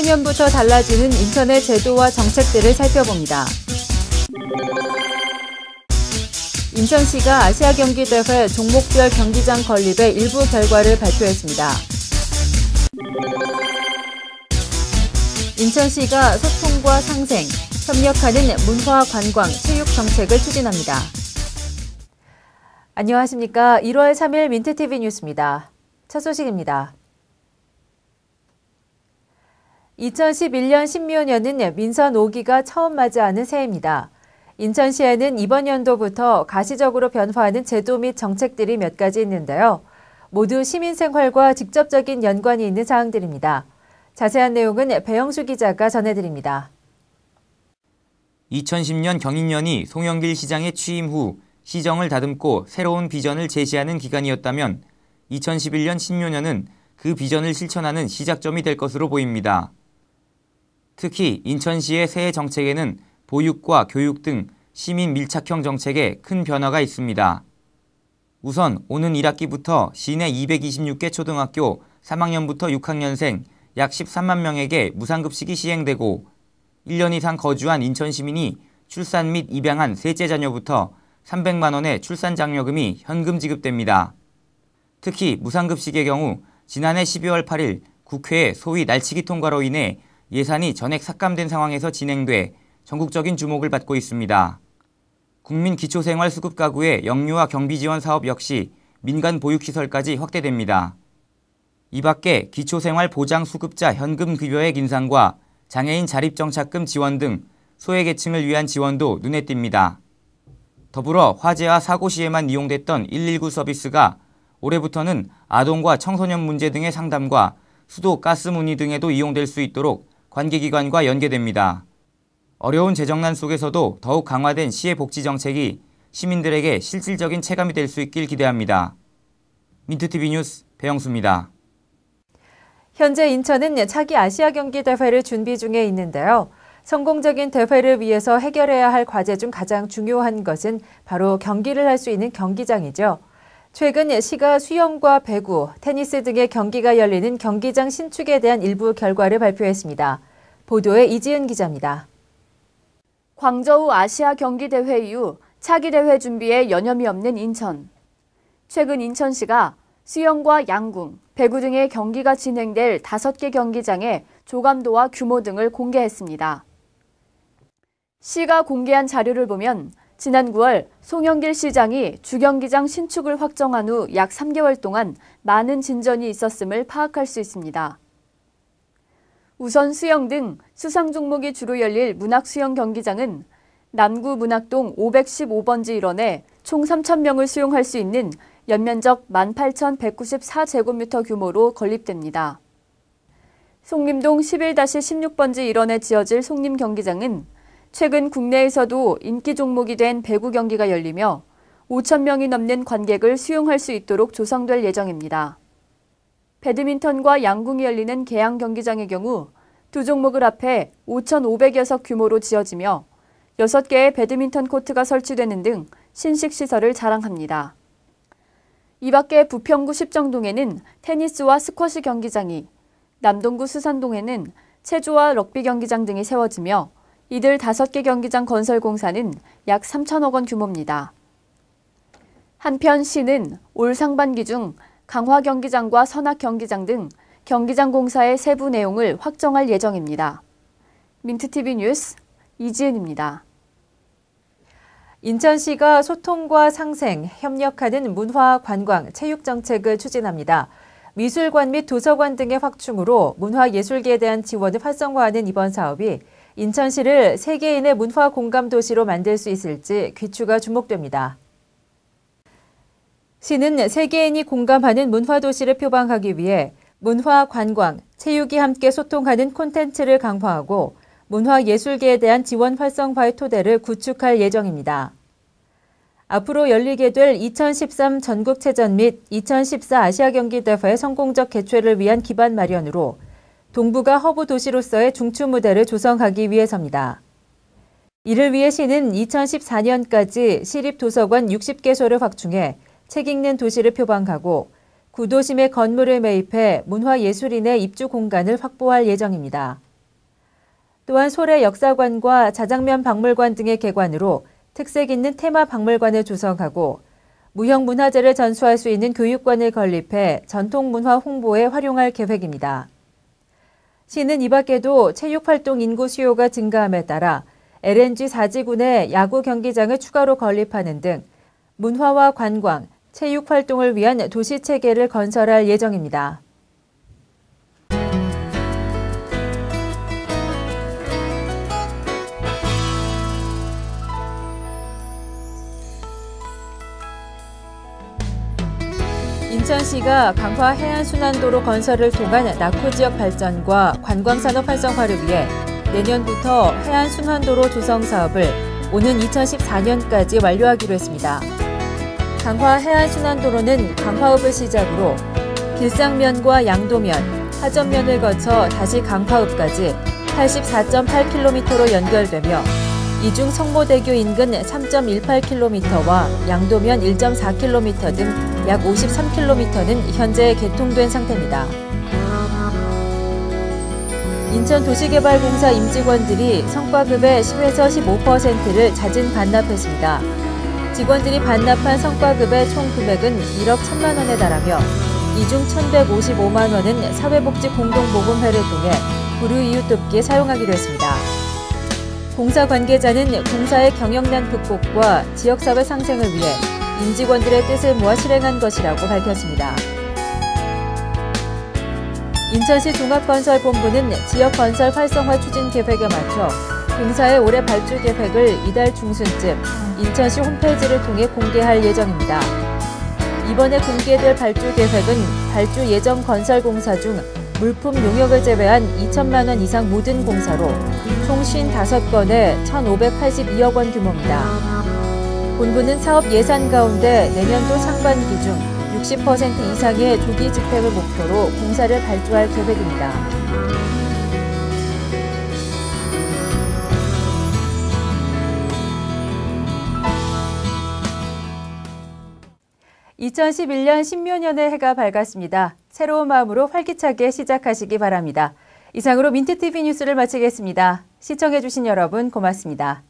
내년부터 달라지는 인천의 제도와 정책들을 살펴봅니다. 인천시가 아시아경기대회 종목별 경기장 건립의 일부 결과를 발표했습니다. 인천시가 소통과 상생, 협력하는 문화, 관광, 체육 정책을 추진합니다. 안녕하십니까. 1월 3일 민트TV 뉴스입니다. 첫 소식입니다. 2011년 신묘년은 민선 5기가 처음 맞이하는 새해입니다. 인천시에는 이번 연도부터 가시적으로 변화하는 제도 및 정책들이 몇 가지 있는데요. 모두 시민생활과 직접적인 연관이 있는 사항들입니다. 자세한 내용은 배영수 기자가 전해드립니다. 2010년 경인년이 송영길 시장의 취임 후 시정을 다듬고 새로운 비전을 제시하는 기간이었다면 2011년 신묘년은 그 비전을 실천하는 시작점이 될 것으로 보입니다. 특히 인천시의 새해 정책에는 보육과 교육 등 시민 밀착형 정책에 큰 변화가 있습니다. 우선 오는 1학기부터 시내 226개 초등학교 3학년부터 6학년생 약 13만 명에게 무상급식이 시행되고 1년 이상 거주한 인천 시민이 출산 및 입양한 셋째 자녀부터 300만 원의 출산장려금이 현금 지급됩니다. 특히 무상급식의 경우 지난해 12월 8일 국회의 소위 날치기 통과로 인해 예산이 전액 삭감된 상황에서 진행돼 전국적인 주목을 받고 있습니다. 국민기초생활수급 가구의 영유아 경비지원 사업 역시 민간 보육시설까지 확대됩니다. 이 밖에 기초생활보장수급자 현금급여액 인상과 장애인 자립정착금 지원 등 소외계층을 위한 지원도 눈에 띕니다. 더불어 화재와 사고 시에만 이용됐던 119 서비스가 올해부터는 아동과 청소년 문제 등의 상담과 수도, 가스 문의 등에도 이용될 수 있도록 관계기관과 연계됩니다. 어려운 재정난 속에서도 더욱 강화된 시의 복지 정책이 시민들에게 실질적인 체감이 될 수 있길 기대합니다. 민트TV 뉴스 배영수입니다. 현재 인천은 차기 아시아경기대회를 준비 중에 있는데요. 성공적인 대회를 위해서 해결해야 할 과제 중 가장 중요한 것은 바로 경기를 할 수 있는 경기장이죠. 최근 시가 수영과 배구, 테니스 등의 경기가 열리는 경기장 신축에 대한 일부 결과를 발표했습니다. 보도에 이지은 기자입니다. 광저우 아시아경기대회 이후 차기 대회 준비에 여념이 없는 인천. 최근 인천시가 수영과 양궁, 배구 등의 경기가 진행될 5개 경기장의 조감도와 규모 등을 공개했습니다. 시가 공개한 자료를 보면 지난 9월 송영길 시장이 주경기장 신축을 확정한 후 약 3개월 동안 많은 진전이 있었음을 파악할 수 있습니다. 우선 수영 등 수상 종목이 주로 열릴 문학수영 경기장은 남구 문학동 515번지 일원에 총 3,000명을 수용할 수 있는 연면적 18,194제곱미터 규모로 건립됩니다. 송림동 11-16번지 일원에 지어질 송림 경기장은 최근 국내에서도 인기 종목이 된 배구 경기가 열리며 5,000명이 넘는 관객을 수용할 수 있도록 조성될 예정입니다. 배드민턴과 양궁이 열리는 계양 경기장의 경우 두 종목을 합해 5,500여석 규모로 지어지며 6개의 배드민턴 코트가 설치되는 등 신식시설을 자랑합니다. 이 밖에 부평구 십정동에는 테니스와 스쿼시 경기장이, 남동구 수산동에는 체조와 럭비 경기장 등이 세워지며 이들 5개 경기장 건설 공사는 약 3천억 원 규모입니다. 한편 시는 올 상반기 중 강화 경기장과 선악 경기장 등 경기장 공사의 세부 내용을 확정할 예정입니다. 민트TV 뉴스 이지은입니다. 인천시가 소통과 상생, 협력하는 문화, 관광, 체육 정책을 추진합니다. 미술관 및 도서관 등의 확충으로 문화예술계에 대한 지원을 활성화하는 이번 사업이 인천시를 세계인의 문화 공감 도시로 만들 수 있을지 귀추가 주목됩니다. 시는 세계인이 공감하는 문화 도시를 표방하기 위해 문화, 관광, 체육이 함께 소통하는 콘텐츠를 강화하고 문화예술계에 대한 지원 활성화의 토대를 구축할 예정입니다. 앞으로 열리게 될 2013 전국체전 및 2014 아시아경기대회 성공적 개최를 위한 기반 마련으로 동부가 허브 도시로서의 중추 무대를 조성하기 위해서입니다. 이를 위해 시는 2014년까지 시립도서관 60개소를 확충해 책 읽는 도시를 표방하고 구도심에 건물을 매입해 문화예술인의 입주 공간을 확보할 예정입니다. 또한 소래 역사관과 자장면 박물관 등의 개관으로 특색 있는 테마 박물관을 조성하고 무형문화재를 전수할 수 있는 교육관을 건립해 전통문화 홍보에 활용할 계획입니다. 시는 이 밖에도 체육활동 인구 수요가 증가함에 따라 LNG 4지군에 야구 경기장을 추가로 건립하는 등 문화와 관광, 체육활동을 위한 도시체계를 건설할 예정입니다. 인천시가 강화 해안순환도로 건설을 통한 낙후 지역 발전과 관광산업 활성화를 위해 내년부터 해안순환도로 조성 사업을 오는 2014년까지 완료하기로 했습니다. 강화 해안순환도로는 강화읍을 시작으로 길상면과 양도면, 하전면을 거쳐 다시 강화읍까지 84.8km로 연결되며 이중 성모대교 인근 3.18km와 양도면 1.4km 등 약 53km는 현재 개통된 상태입니다. 인천도시개발공사 임직원들이 성과급의 10에서 15%를 자진 반납했습니다. 직원들이 반납한 성과급의 총 금액은 1억 1천만 원에 달하며 이 중 1,155만 원은 사회복지공동모금회를 통해 불우이웃 돕기에 사용하기로 했습니다. 공사 관계자는 공사의 경영난 극복과 지역사회 상생을 위해 임직원들의 뜻을 모아 실행한 것이라고 밝혔습니다. 인천시 종합건설본부는 지역건설 활성화 추진 계획에 맞춰 공사의 올해 발주 계획을 이달 중순쯤 인천시 홈페이지를 통해 공개할 예정입니다. 이번에 공개될 발주 계획은 발주 예정 건설 공사 중 물품 용역을 제외한 2천만 원 이상 모든 공사로 총 55건에 1,582억 원 규모입니다. 본부는 사업 예산 가운데 내년도 상반기 중 60% 이상의 조기 집행을 목표로 공사를 발주할 계획입니다. (2011년) 신묘년의 해가 밝았습니다. 새로운 마음으로 활기차게 시작하시기 바랍니다. 이상으로 민트TV 뉴스를 마치겠습니다. 시청해주신 여러분 고맙습니다.